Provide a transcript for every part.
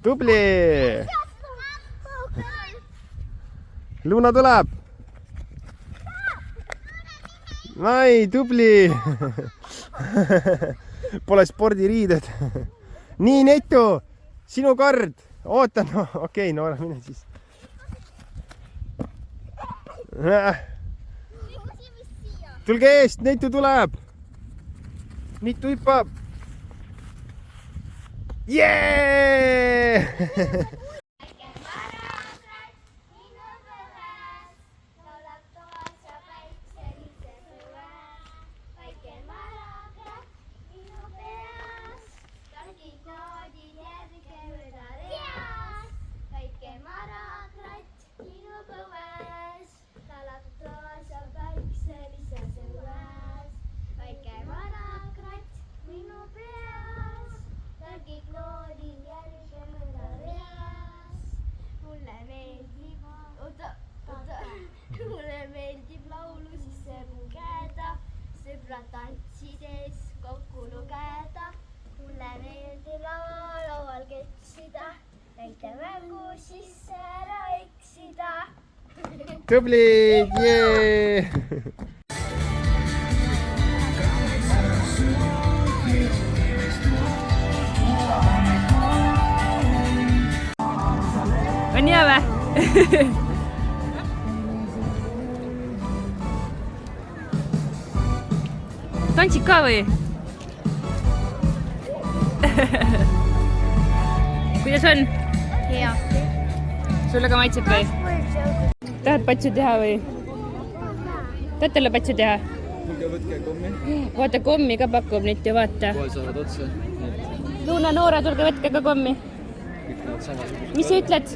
tubli. Luna tuleb. Ai, tubli. Pole spordiriided. Nii, Netu, sinu kord. Ootan. Okei, Noora, mine siis. Tulge eest, Netu tuleb. Netu hüppab. Jee! Tanssides kokku lugeda, mulle meeldib laual ketsida, väike mängu sisse ära eksida. Tublid! Jee! On hea või? Tantsid ka või? Kuidas on? Hea. Sulle ka maitseb või? Tahad patsu teha või? Tahad talle patsu teha? Tulge võtke kommi. Vaata, kommi ka pakub nüüd ja vaata. Kohe saavad otsa. Luna, Noora, tulge võtke ka kommi. Kõik näevad samasugust. Mis sa ütled?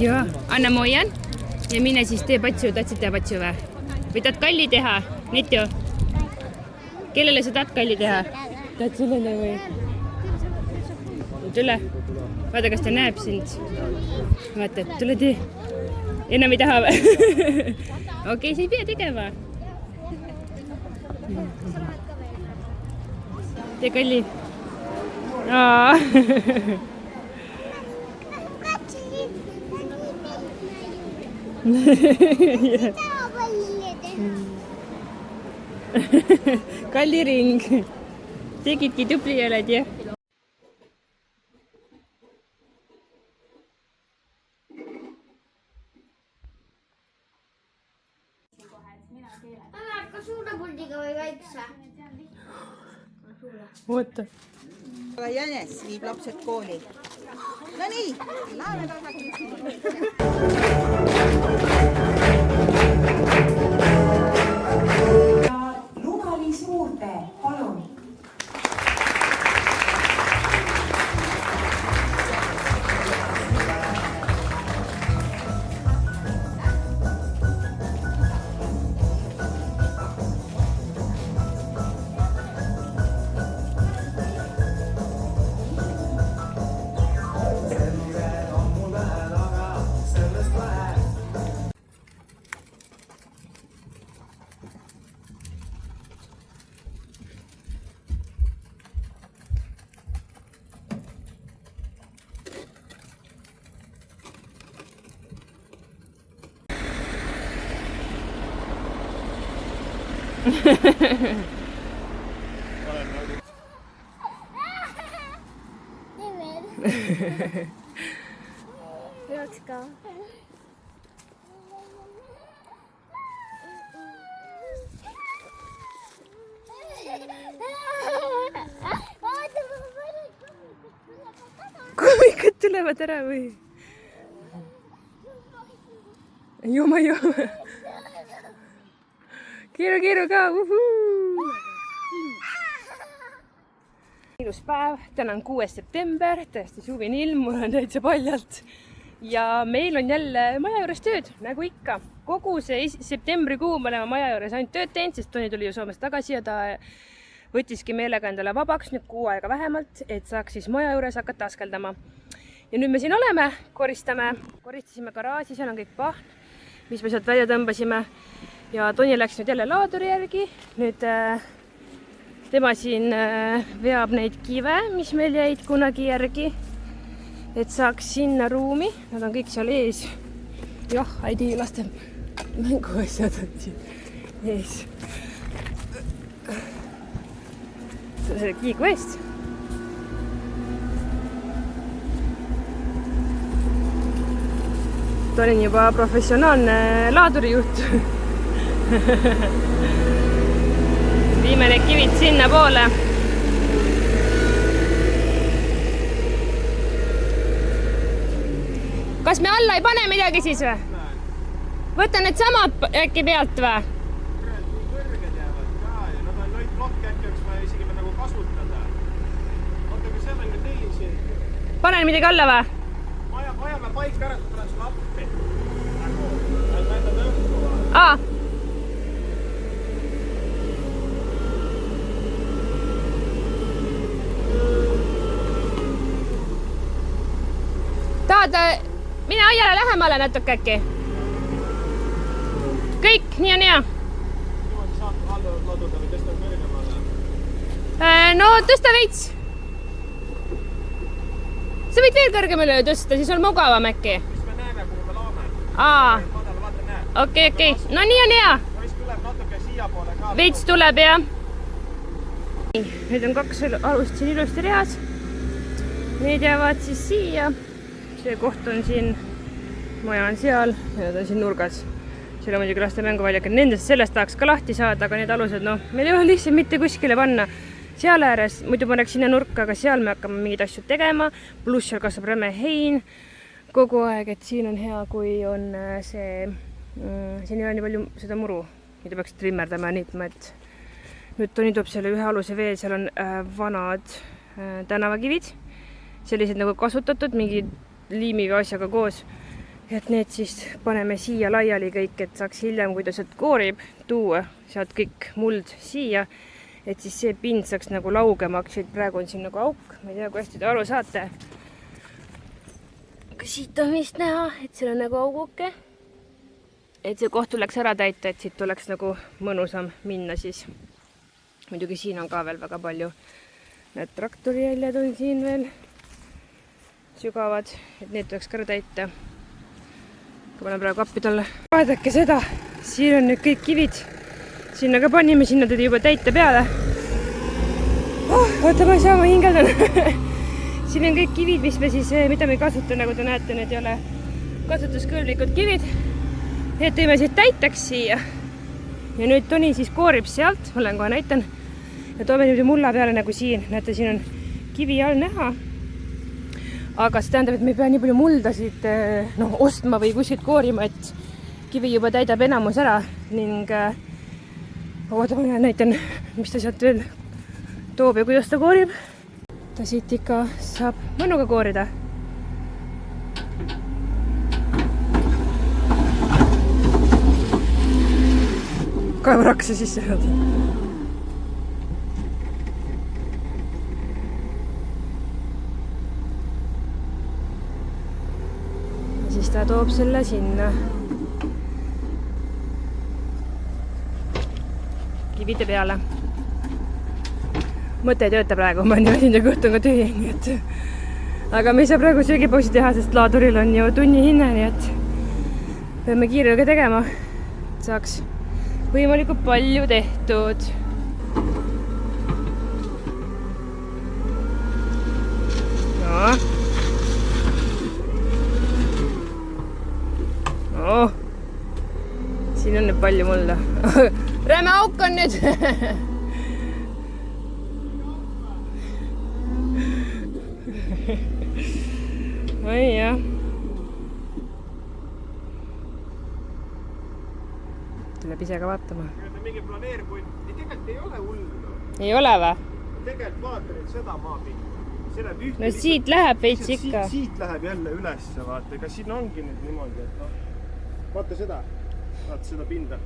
Jaa, anna ma hoian ja mine siis tee patsu. Tahtsid teha patsu või? Või tahad kalli teha? Netu? Kellele sa tahad kalli teha? Tahad sellele või? Tule. Vaata, kas ta näeb sind. Vaata, tule tee. Enam ei taha või? Okei, sa ei pea tegema. Tee kalli. Kalli ring. Tegidki tubli oled jah? Kas suure puldiga või väikse? Oota. Jänes viib lapsed kooli. No nii, läheme tagasi. Luna-Liis Muurde, palun. Peaks ka. Kummikad tulevad ära või? Joma. Keeru ka. Ilus päev, täna on 6. september, täiesti suvine ilm, mul on täitsa paljalt. Ja meil on jälle maja juures tööd, nagu ikka. Kogu see septembrikuu me oleme maja juures ainult tööd teinud, sest Toni tuli ju Soomest tagasi ja ta võttiski meelega endale vabaks nüüd 6 aega vähemalt, et saaks siis maja juures hakata askeldama. Ja nüüd me siin oleme, koristasime garaaži, seal on kõik pahn, mis me sealt välja tõmbasime. Ja Toni läks nüüd jälle laaduri järgi. Nüüd tema siin veab neid kive, mis meil jäid kunagi järgi, et saaks sinna ruumi. Nad on kõik seal ees. Jah, Heidi, laste mänguasjad on siin ees. See kiigveest. Ta olin juba professionaalne laadurijuht. Viime need kivid sinna poole. Kas me alla ei pane midagi siis või? Võta need samad äkki pealt või? Kõrged jäävad ka ja nad on noid plokk äkki oleks vaja isegi nagu kasutada. Oota, kui seal on ka teisi. Panen midagi alla või? Ajame paika ära, et pärast lappi. Nagu, näitad õhku või? Aa. Tahad, mine aiale lähemale natuke äkki. Kõik, nii on hea. Niimoodi saab laduda või tõsta kõrgemale? No tõsta veits. Sa võid veel kõrgemale tõsta, siis on mugavam äkki. Mis me näeme, kuhu me loome? Aa. Madal, vaata, näe. Okei. No nii on hea. Mis tuleb natuke siia poole ka. Veits tuleb jah. Nüüd on 2 alust siin ilusti reas. Need jäävad siis siia. See koht on siin, maja on seal ja nad on siin nurgas. Seal on muidugi laste mänguväljak, et nendest sellest tahaks ka lahti saada, aga need alused, noh, meil ei ole lihtsalt mitte kuskile panna. Seal ääres, muidu paneks sinna nurka, aga seal me hakkame mingid asju tegema, pluss seal kasvab räme hein kogu aeg, et siin on hea, kui on see, siin ei ole nii palju seda muru, mida peaks trimmerdama ja niitma, et nüüd Toni toob selle ühe aluse veel, seal on vanad tänavakivid, sellised nagu kasutatud, mingi liimi või asjaga koos, et need siis paneme siia laiali kõik, et saaks hiljem, kui ta sealt koorib, tuua sealt kõik muld siia, et siis see pind saaks nagu laugemaks, et praegu on siin nagu auk, ma ei tea, kui hästi te aru saate. Aga siit on vist näha, et seal on nagu auguke, et see koht tuleks ära täita, et siit tuleks nagu mõnusam minna siis. Muidugi siin on ka veel väga palju. Need traktorijäljed on siin veel sügavad, et need tuleks ka ära täita. Kui ma olen praegu appi talle. Vaadake seda, siin on nüüd kõik kivid. Sinna ka panime, sinna tuli juba täita peale. Oota, ma ei saa, ma hingeldan. Siin on kõik kivid, mis me siis, mida me ei kasuta, nagu te näete, need ei ole kasutuskõlblikud kivid. Need tõime siis täitaks siia. Ja nüüd Toni siis koorib sealt, ma lähen kohe näitan. Ja toome nüüd mulla peale nagu siin. Näete, siin on kivi all näha. Aga see tähendab, et me ei pea nii palju mulda siit ostma või kuskilt koorima, et kivi juba täidab enamus ära ning oota, ma näitan, mis ta sealt veel toob ja kuidas ta koorib. Ta siit ikka saab mõnuga koorida. Kaevarakse sisse saada. Siis ta toob selle sinna. Kivide peale. Mõte ei tööta praegu, ma niimoodi ja kõht on ka tühi, nii et... Aga me ei saa praegu söögipausi teha, sest laaduril on ju tunni hinne, nii et... Peame kiirega tegema, et saaks võimalikult palju tehtud. No. Oh. Siin on nüüd palju mulda. Räme auk on nüüd. Oi jah. Tuleb ise ka vaatama. Mingi planeerpunt. Tegelikult ei ole hullu. Ei ole või? Tegelikult vaata nüüd seda maapinda. No siit läheb veits ikka. Siit läheb jälle ülesse, vaata. Ega siin ongi nüüd niimoodi, et noh. Vaata seda. Vaata seda pinda.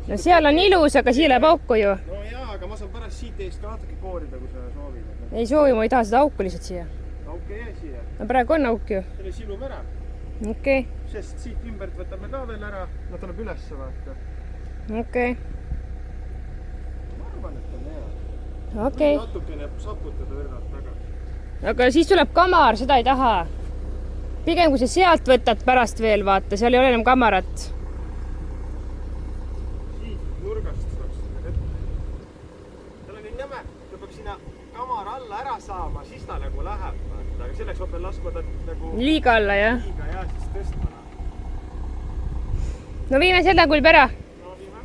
No seal on ilus, aga siia läheb auku ju. No jaa, aga ma saan pärast siit eest ka natuke koorida, kui sa soovid. Ei soovi, ma ei taha seda auku lihtsalt siia. Auk ei jää siia. No praegu on auk ju. Selle silume ära. Okei. Sest siit ümbert võtame ka veel ära. No tuleb ülesse, vaata. Okei. Ma arvan, et on hea. okei. Natukene saputada õrnalt taga. Aga siis tuleb kamar, seda ei taha. Pigem kui sa sealt võtad pärast veel, vaata, seal ei ole enam kamarat. Siit nurgast saaks seda ette. Tal on nii nõme, ta peab sinna kamara alla ära saama, siis ta nagu läheb. Aga selleks ma pean laskma ta nagu Liiga alla, jah? liiga ja siis tõstma. No viime seda kulb ära. No viime.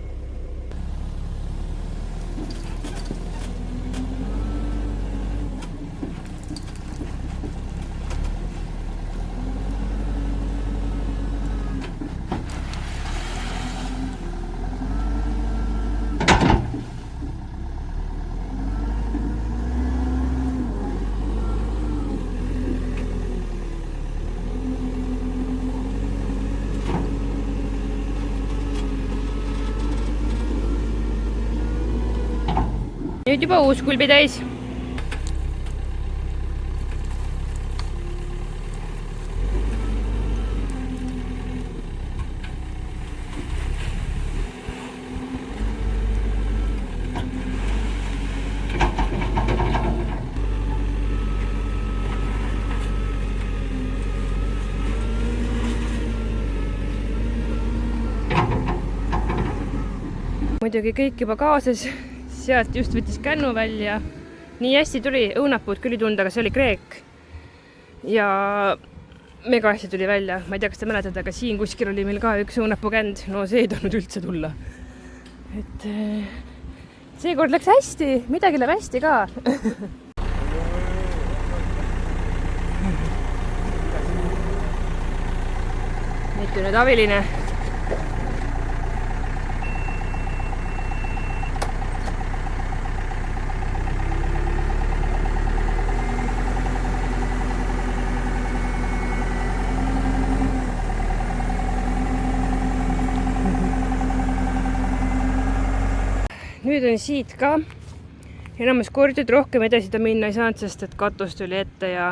Nüüd juba uus kulbi täis. Muidugi kõik juba kaasas. Sealt just võttis kännu välja. Nii hästi tuli, õunapuud küll ei tunda, aga see oli kreek. Ja mega hästi tuli välja. Ma ei tea, kas te mäletad, aga siin kuskil oli meil ka üks õunapukänd. No see ei tahtnud üldse tulla. Et seekord läks hästi. Midagi läheb hästi ka. Mitu nüüd aviline. Nüüd on siit ka enamus kordid rohkem edasi ta minna ei saanud, sest et katus tuli ette ja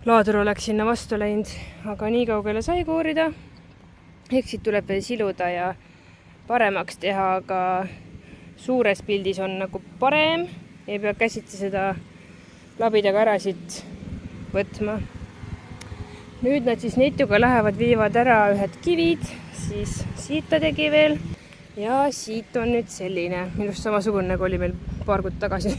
laadur oleks sinna vastu läinud. Aga nii kaugele sai koorida. Ehk siit tuleb veel siluda ja paremaks teha, aga suures pildis on nagu parem. Ei pea käsitsi seda labidaga ära siit võtma. Nüüd nad siis neituga lähevad, viivad ära ühed kivid, siis siit ta tegi veel. Ja siit on nüüd selline, minust samasugune nagu oli meil paar kuud tagasi.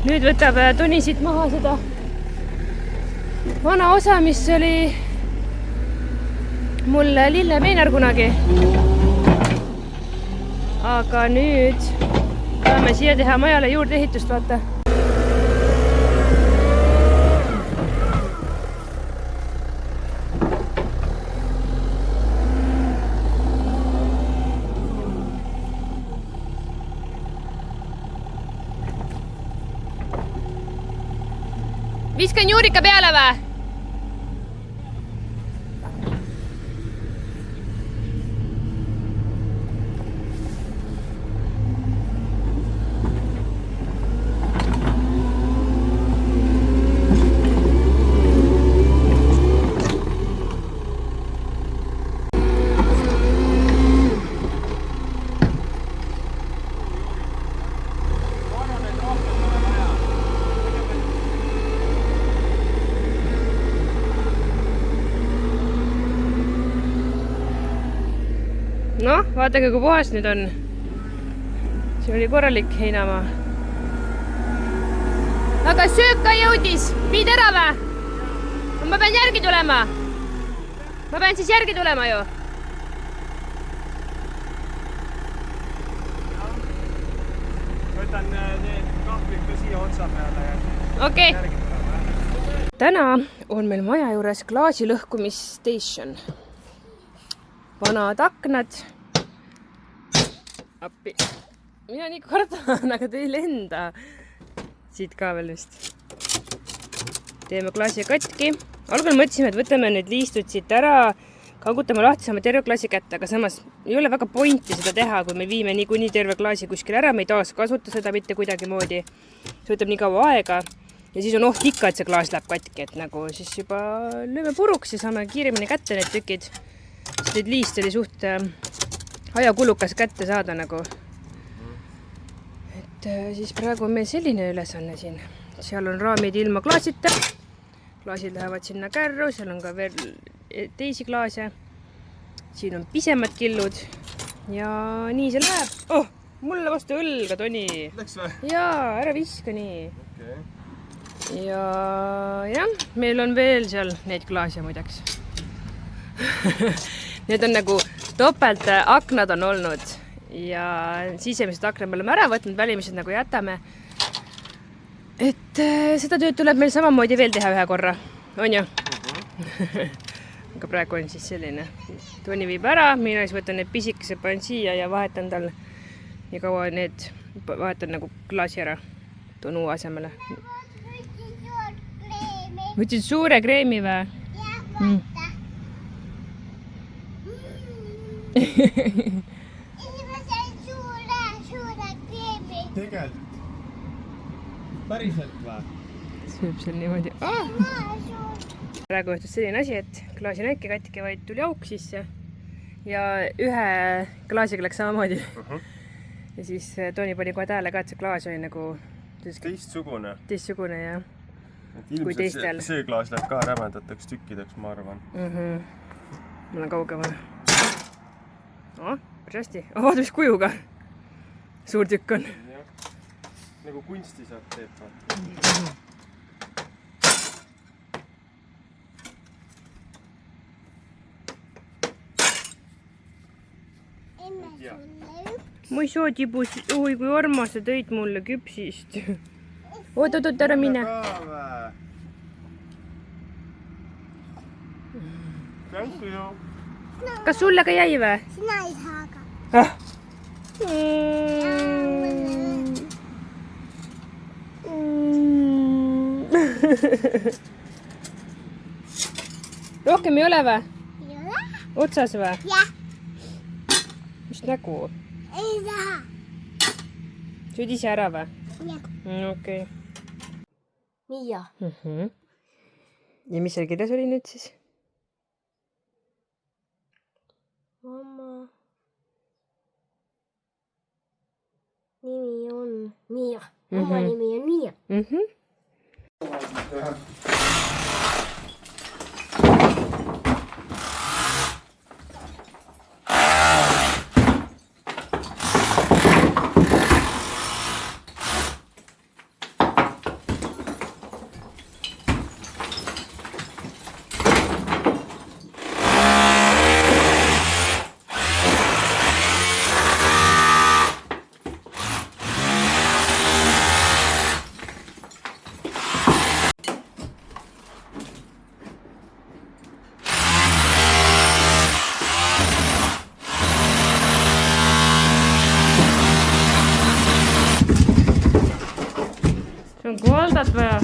Nüüd võtab Toni siit maha seda vana osa, mis oli mul lillemeenar kunagi. Aga nüüd tahame siia teha majale juurde ehitust, vaata. Viskan juurika peale või? Noh, vaadake, kui puhas nüüd on. See oli korralik heinamaa. Aga söök ka jõudis. Viid ära või? Ma pean järgi tulema. Ma pean siis järgi tulema ju. Võtan need kahvlik ka siia otsa peale ja Okei. järgi tulema. Täna on meil maja juures klaasilõhkumisstation. Vanad aknad. Appi. Mina nii kardan, aga ta ei lenda. Siit ka veel vist. Teeme klaasi katki. Algul mõtlesime, et võtame need liistud siit ära, kaugutame lahti, saame terve klaasi kätte, aga samas ei ole väga pointi seda teha, kui me viime niikuinii terve klaasi kuskil ära, me ei taas kasuta seda mitte kuidagi moodi. See võtab nii kaua aega ja siis on oht ikka, et see klaas läheb katki, et nagu siis juba lööme puruks ja saame kiiremini kätte need tükid. Sest neid liist oli suht ajakulukas kätte saada nagu. Et siis praegu on meil selline ülesanne siin. Seal on raamid ilma klaasita. Klaasid lähevad sinna kärru, seal on ka veel teisi klaase. Siin on pisemad killud ja nii see läheb. Oh, mulle vastu õlga, Toni. Läks või? Jaa, ära viska nii. Okay. Ja jah, meil on veel seal neid klaase muideks. Need on nagu topelt aknad on olnud ja sisemised aknad me oleme ära võtnud, välimised nagu jätame. Et seda tööd tuleb meil samamoodi veel teha ühe korra, on ju? Aga praegu on siis selline. Toni viib ära, mina siis võtan need pisikese panen siia ja vahetan tal nii kaua need, vahetan nagu klaasi ära toon uue asemele. Võtsid suure kreemi või? Jah, vaata. Ma sain suure kreemi. Tegelikult. Päriselt või? Sööb seal niimoodi. Praegu juhtus selline asi, et klaasi on äkki katki, vaid tuli auk sisse ja ühe klaasiga läks samamoodi. Ja siis Toni pani kohe tähele ka, et see klaas oli nagu teistsugune. Teistsugune, jah. Kui Ilmselt teistel. see klaas läheb ka rämedateks tükkideks, ma arvan. Mul on kaugemal. Päris hästi. Vaata, mis kujuga. Suur tükk on. Nagu kunsti saab teeb. Ma ei saa tibus. Oi, kui armas sa tõid mulle küpsist. Oot, ära mine. Thank you. Kas sulle ka jäi või? Sina ei saa ka. Rohkem ei ole või? Ei ole? Otsas või? Jah. Mis nägu? Ei saa. Sööd ise ära või? Jah. Okei. Miia. Ja mis seal kirjas oli nüüd siis? Mamma nimi on Miia. Mamma nimi on Miia. See on koldat vaja.